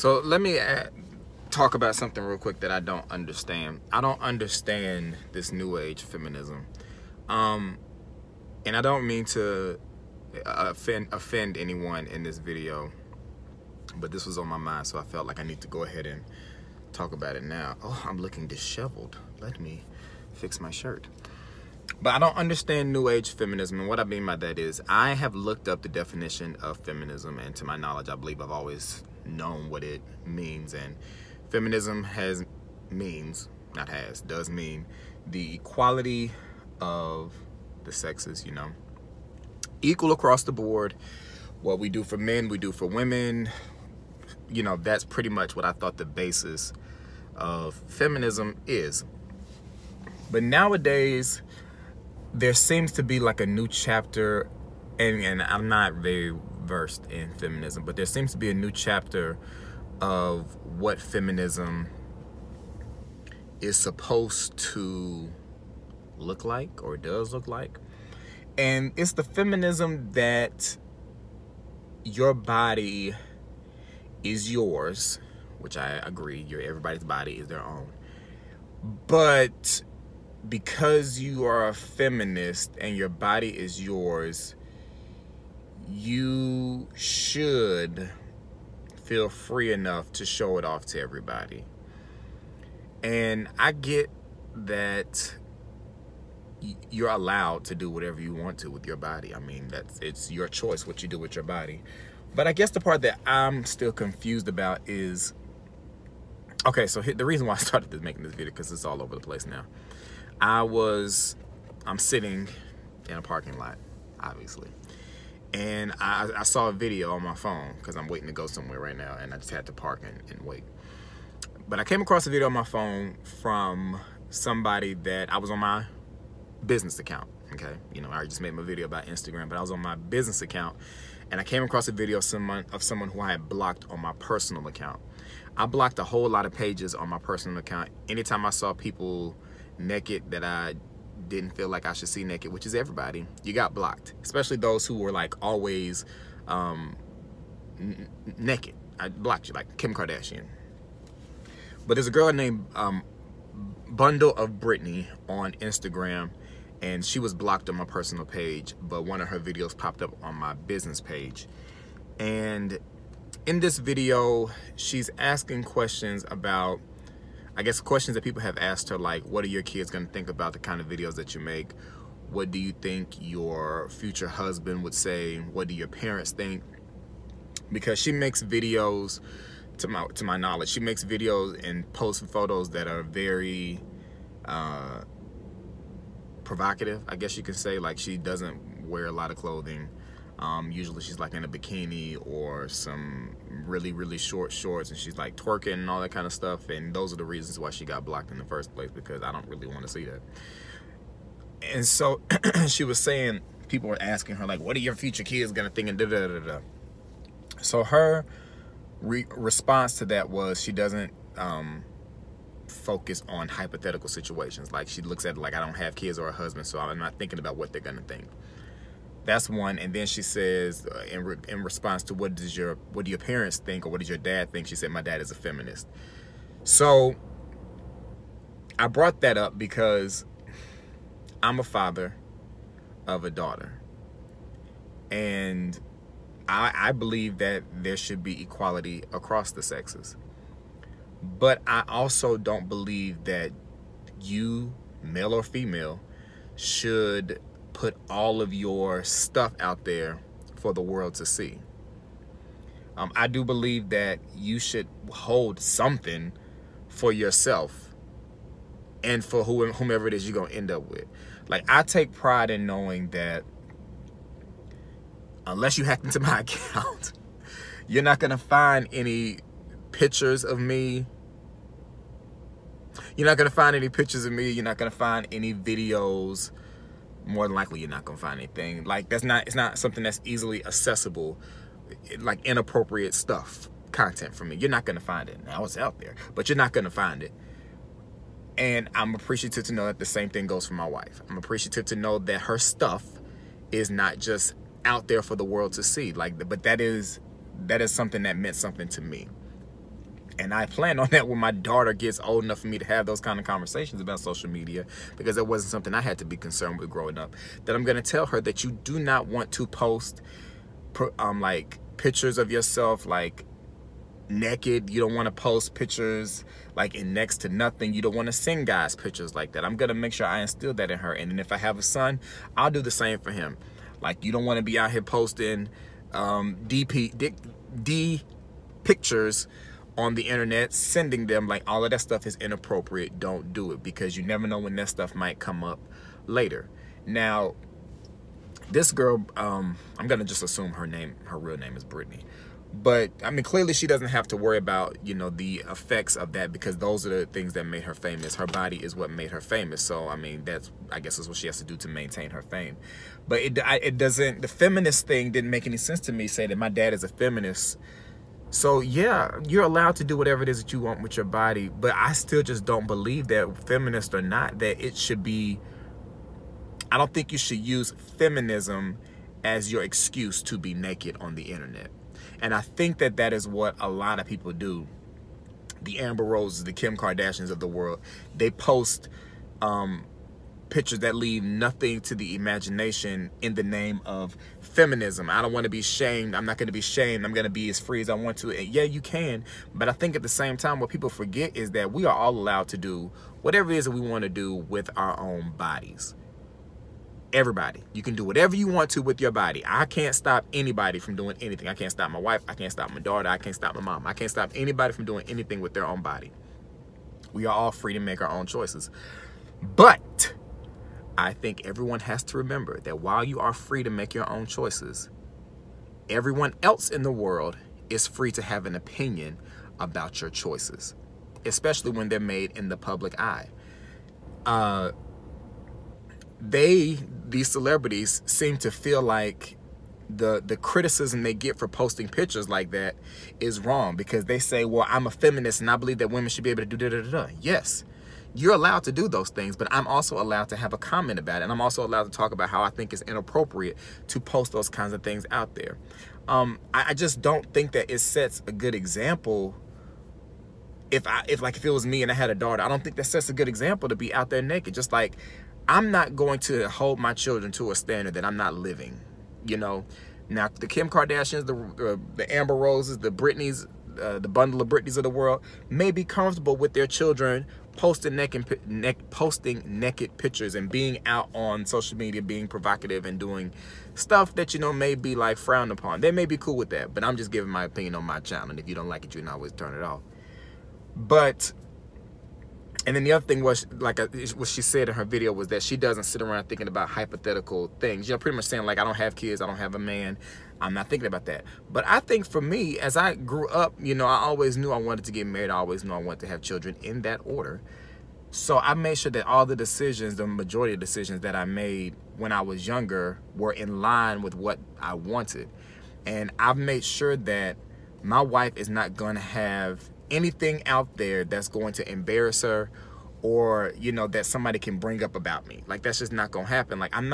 So let me talk about something real quick that I don't understand. I don't understand this new age feminism. And I don't mean to offend anyone in this video, but this was on my mind, so I felt like I need to go ahead and talk about it now. Oh, I'm looking disheveled. Let me fix my shirt. But I don't understand new age feminism, and what I mean by that is I have looked up the definition of feminism, and to my knowledge, I believe I've always known what it means. And feminism does mean the equality of the sexes, you know, equal across the board. What we do for men, we do for women. You know, that's pretty much what I thought the basis of feminism is. But nowadays, there seems to be like a new chapter, and I'm not very versed in feminism, but there seems to be a new chapter of what feminism is supposed to look like, or does look like. And it's the feminism that your body is yours, which I agree, everybody's body is their own. But because you are a feminist and your body is yours, you should feel free enough to show it off to everybody. And I get that you're allowed to do whatever you want to with your body. I mean, it's your choice what you do with your body. But I guess the part that I'm still confused about is, okay, so the reason why I started making this video, because it's all over the place now. I'm sitting in a parking lot, obviously, and I saw a video on my phone because I'm waiting to go somewhere right now, and I just had to park and wait. But I came across a video on my phone from somebody that I was on my business account, okay? You know, I just made my video about Instagram, but I was on my business account, and I came across a video of someone who I had blocked on my personal account. I blocked a whole lot of pages on my personal account. Anytime I saw people naked that I didn't feel like I should see naked, which is everybody, you got blocked. Especially those who were like always naked. I blocked you, like Kim Kardashian. But there's a girl named BundleOfBrittany on Instagram, and she was blocked on my personal page, but one of her videos popped up on my business page. And in this video, she's asking questions about, I guess, questions that people have asked her, like, what are your kids going to think about the kind of videos that you make? What do you think your future husband would say? What do your parents think? Because she makes videos, to my knowledge, she makes videos and posts photos that are very provocative, I guess you could say. Like, she doesn't wear a lot of clothing. Usually she's like in a bikini or some really short shorts, and she's like twerking and all that kind of stuff. And those are the reasons why she got blocked in the first place, because I don't really want to see that. And so she was saying, people were asking her, like, what are your future kids gonna think, and da da da da. So her response to that was she doesn't focus on hypothetical situations. Like, she looks at it like, I don't have kids or a husband, so I'm not thinking about what they're gonna think. That's one. And then she says, in response to what do your parents think, or what does your dad think, she said, my dad is a feminist. So I brought that up because I'm a father of a daughter, and I believe that there should be equality across the sexes. But I also don't believe that you, male or female, should put all of your stuff out there for the world to see. I do believe that you should hold something for yourself and for whomever it is you're gonna end up with. Like, I take pride in knowing that unless you hack into my account, you're not gonna find any pictures of me. You're not gonna find any pictures of me. You're not gonna find any videos. More than likely, you're not gonna find anything. Like, it's not something that's easily accessible, like inappropriate stuff, content from me. You're not gonna find it. Now, it's out there, but you're not gonna find it. And I'm appreciative to know that the same thing goes for my wife. I'm appreciative to know that her stuff is not just out there for the world to see. Like, but that is something that meant something to me. And I plan on that when my daughter gets old enough for me to have those kind of conversations about social media, because it wasn't something I had to be concerned with growing up. That I'm going to tell her that you do not want to post like pictures of yourself like naked. You don't want to post pictures like in next to nothing. You don't want to send guys pictures like that. I'm going to make sure I instill that in her. And then if I have a son, I'll do the same for him. Like, you don't want to be out here posting D pictures on the internet, sending them. Like, all of that stuff is inappropriate. Don't do it, because you never know when that stuff might come up later. Now, this girl, I'm gonna just assume her real name is Brittany, but I mean, clearly she doesn't have to worry about, you know, the effects of that, because those are the things that made her famous. Her body is what made her famous. So I mean, I guess that's what she has to do to maintain her fame. But it doesn't, the feminist thing didn't make any sense to me, say that my dad is a feminist. So yeah, you're allowed to do whatever it is that you want with your body, but I still just don't believe that, feminist or not, that it should be, I don't think you should use feminism as your excuse to be naked on the internet. And I think that that is what a lot of people do. The Amber Roses, the Kim Kardashians of the world, they post pictures that leave nothing to the imagination in the name of feminism. I don't want to be shamed. I'm not going to be shamed. I'm going to be as free as I want to. And yeah, you can. But I think at the same time, what people forget is that we are all allowed to do whatever it is that we want to do with our own bodies. Everybody. You can do whatever you want to with your body. I can't stop anybody from doing anything. I can't stop my wife. I can't stop my daughter. I can't stop my mom. I can't stop anybody from doing anything with their own body. We are all free to make our own choices. But I think everyone has to remember that while you are free to make your own choices, everyone else in the world is free to have an opinion about your choices, especially when they're made in the public eye. These celebrities seem to feel like the criticism they get for posting pictures like that is wrong, because they say, well, I'm a feminist and I believe that women should be able to do da-da-da-da. Yes, you're allowed to do those things, but I'm also allowed to have a comment about it. And I'm also allowed to talk about how I think it's inappropriate to post those kinds of things out there. I just don't think that it sets a good example. If it was me and I had a daughter, I don't think that sets a good example to be out there naked. Just like, I'm not going to hold my children to a standard that I'm not living, you know. Now, the Kim Kardashians, the Amber Roses, the Brittany's, the bundle of Brittany's of the world may be comfortable with their children posting naked pictures and being out on social media, being provocative and doing stuff that, you know, may be like frowned upon. They may be cool with that, but I'm just giving my opinion on my channel, and if you don't like it, you can always turn it off. But, and then the other thing was, like what she said in her video, was that she doesn't sit around thinking about hypothetical things. You know, pretty much saying like, I don't have kids, I don't have a man, I'm not thinking about that. But I think for me, as I grew up, you know, I always knew I wanted to get married. I always knew I wanted to have children in that order. So I made sure that all the decisions, the majority of decisions that I made when I was younger, were in line with what I wanted. And I've made sure that my wife is not going to have anything out there that's going to embarrass her, or, you know, that somebody can bring up about me. Like, that's just not going to happen. Like, when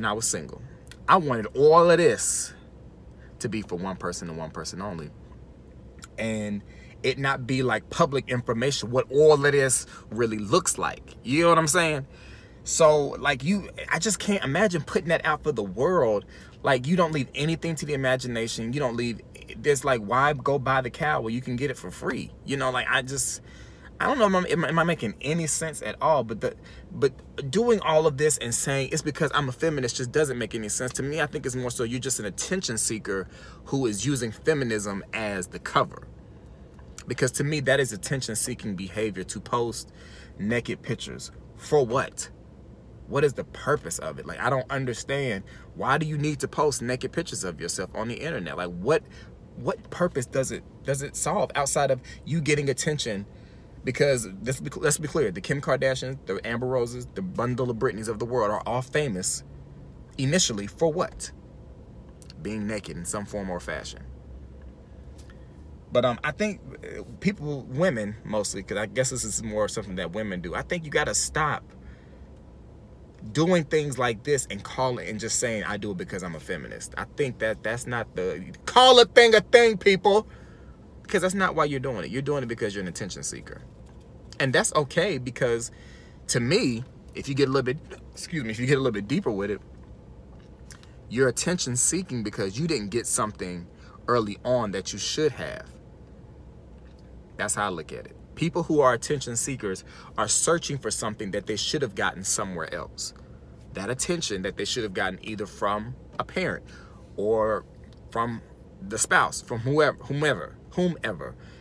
I was single, I wanted all of this to be for one person and one person only. And it not be like public information what all of this really looks like. You know what I'm saying? So, like, I just can't imagine putting that out for the world. Like, you don't leave anything to the imagination. You don't leave, there's like, why go buy the cow where you can get it for free? You know, like, I don't know, am I making any sense at all? But doing all of this and saying it's because I'm a feminist just doesn't make any sense to me. I think it's more so you're just an attention seeker who is using feminism as the cover. Because to me, that is attention-seeking behavior, to post naked pictures. For what? What is the purpose of it? Like, I don't understand. Why do you need to post naked pictures of yourself on the internet? Like, what purpose does it solve outside of you getting attention? Because let's be clear, the Kim Kardashians, the Amber Roses, the bundle of Brittany's of the world are all famous initially for what? Being naked in some form or fashion. But I think women mostly, because I guess this is more something that women do, I think you got to stop doing things like this and call it and just saying, I do it because I'm a feminist. I think that's not call a thing, people. because that's not why you're doing it. You're doing it because you're an attention seeker. And that's okay, because to me, if you get a little bit, excuse me, if you get a little bit deeper with it, you're attention seeking because you didn't get something early on that you should have. That's how I look at it. People who are attention seekers are searching for something that they should have gotten somewhere else. That attention that they should have gotten either from a parent or from the spouse, from whomever.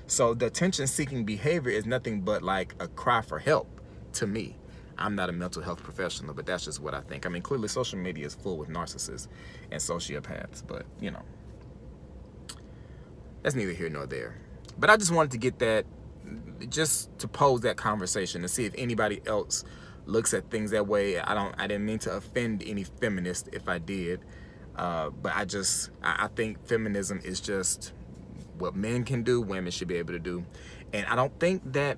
So the attention seeking behavior is nothing but like a cry for help to me. I'm not a mental health professional, but that's just what I think. I mean, clearly social media is full with narcissists and sociopaths, but you know, that's neither here nor there. But I just wanted to get that, just to pose that conversation to see if anybody else looks at things that way. I didn't mean to offend any feminist if I did, but I think feminism is just what men can do, women should be able to do. And I don't think that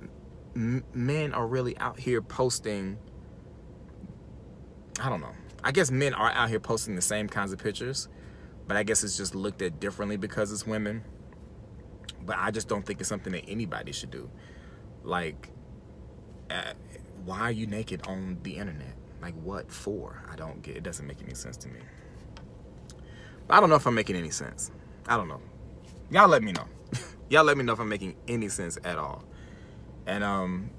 men are really out here posting, I don't know. I guess men are out here posting the same kinds of pictures, but I guess it's just looked at differently because it's women. But I just don't think it's something that anybody should do. Like, why are you naked on the internet? Like, what for? I don't get it. It doesn't make any sense to me. But I don't know if I'm making any sense. I don't know. Y'all let me know. Y'all let me know if I'm making any sense at all. And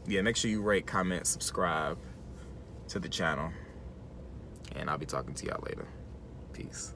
yeah, make sure you rate, comment, subscribe to the channel. And I'll be talking to y'all later. Peace.